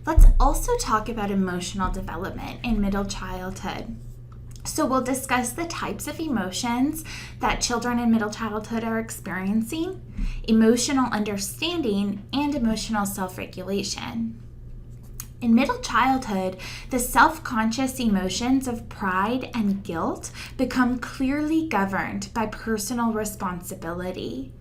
Let's also talk about emotional development in middle childhood. So we'll discuss the types of emotions that children in middle childhood are experiencing, emotional understanding, and emotional self-regulation. In middle childhood, the self-conscious emotions of pride and guilt become clearly governed by personal responsibility.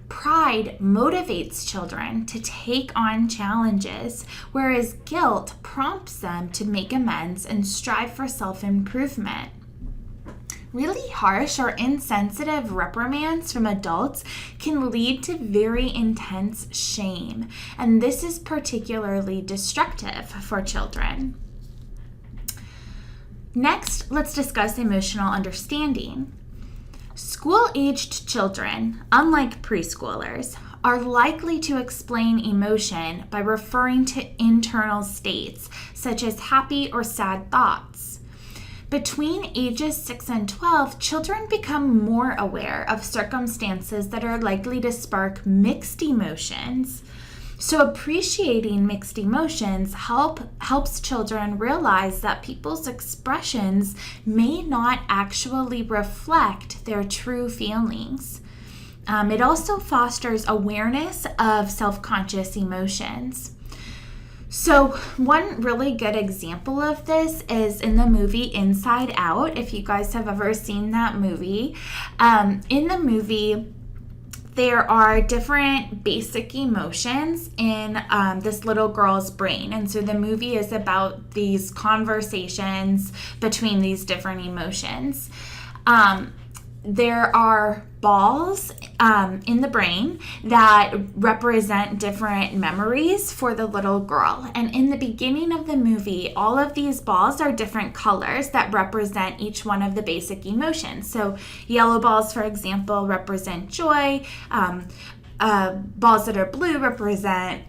Pride motivates children to take on challenges, whereas guilt prompts them to make amends and strive for self-improvement. Really harsh or insensitive reprimands from adults can lead to very intense shame, and this is particularly destructive for children. Next, let's discuss emotional understanding. School-aged children, unlike preschoolers, are likely to explain emotion by referring to internal states, such as happy or sad thoughts. Between ages 6 and 12, children become more aware of circumstances that are likely to spark mixed emotions. So appreciating mixed emotions helps children realize that people's expressions may not actually reflect their true feelings. It also fosters awareness of self-conscious emotions. So one really good example of this is in the movie Inside Out, if you guys have ever seen that movie. In the movie, there are different basic emotions in this little girl's brain. And so the movie is about these conversations between these different emotions. There are balls in the brain that represent different memories for the little girl. And in the beginning of the movie, all of these balls are different colors that represent each one of the basic emotions. So yellow balls, for example, represent joy. Balls that are blue represent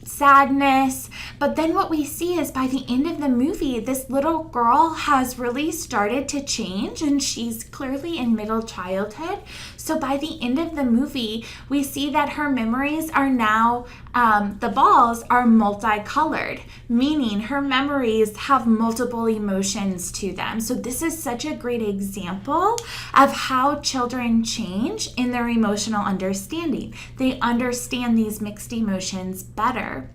sadness. But then what we see is by the end of the movie, this little girl has really started to change, and she's clearly in middle childhood. So by the end of the movie, we see that her memories are now, the balls are multicolored, meaning her memories have multiple emotions to them. So this is such a great example of how children change in their emotional understanding. They understand these mixed emotions better.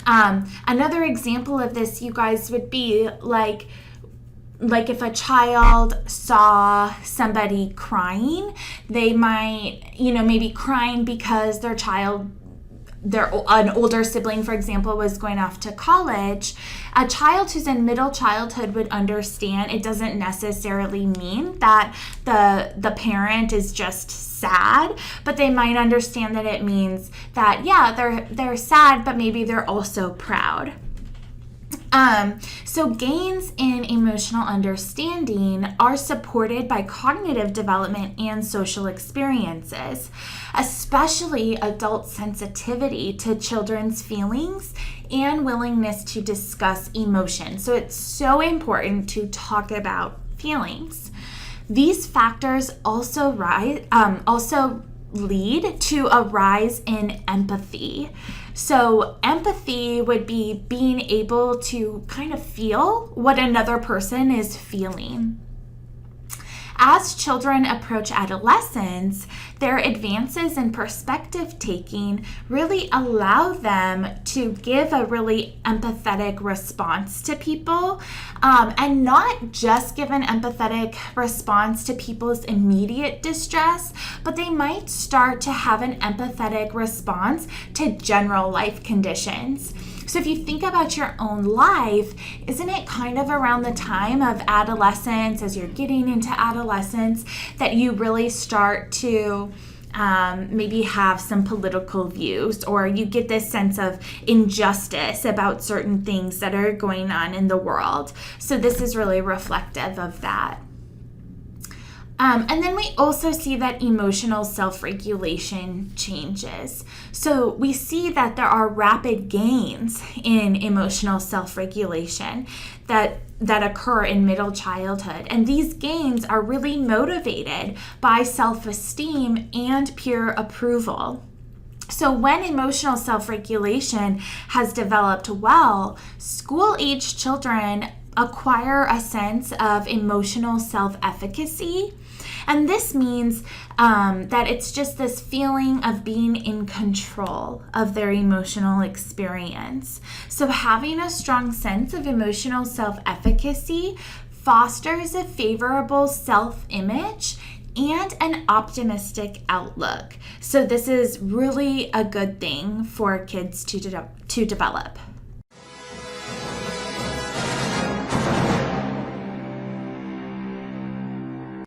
Another example of this, you guys, would be like if a child saw somebody crying, they might, maybe crying because an older sibling, for example, was going off to college. A child who's in middle childhood would understand it doesn't necessarily mean that the parent is just sad, but they might understand that it means that, yeah, they're sad, but maybe they're also proud. So gains in emotional understanding are supported by cognitive development and social experiences, especially adult sensitivity to children's feelings and willingness to discuss emotion. So it's so important to talk about feelings. These factors also lead to a rise in empathy. So empathy would be being able to kind of feel what another person is feeling. As children approach adolescence, their advances in perspective taking really allow them to give a really empathetic response to people, and not just give an empathetic response to people's immediate distress, but they might start to have an empathetic response to general life conditions. So if you think about your own life, isn't it kind of around the time of adolescence, as you're getting into adolescence, that you really start to maybe have some political views, or you get this sense of injustice about certain things that are going on in the world? So this is really reflective of that. And then we also see that emotional self-regulation changes. So we see that there are rapid gains in emotional self-regulation that occur in middle childhood. And these gains are really motivated by self-esteem and peer approval. So when emotional self-regulation has developed well, school-aged children acquire a sense of emotional self-efficacy. And this means that it's just this feeling of being in control of their emotional experience. So having a strong sense of emotional self-efficacy fosters a favorable self-image and an optimistic outlook. So this is really a good thing for kids to develop.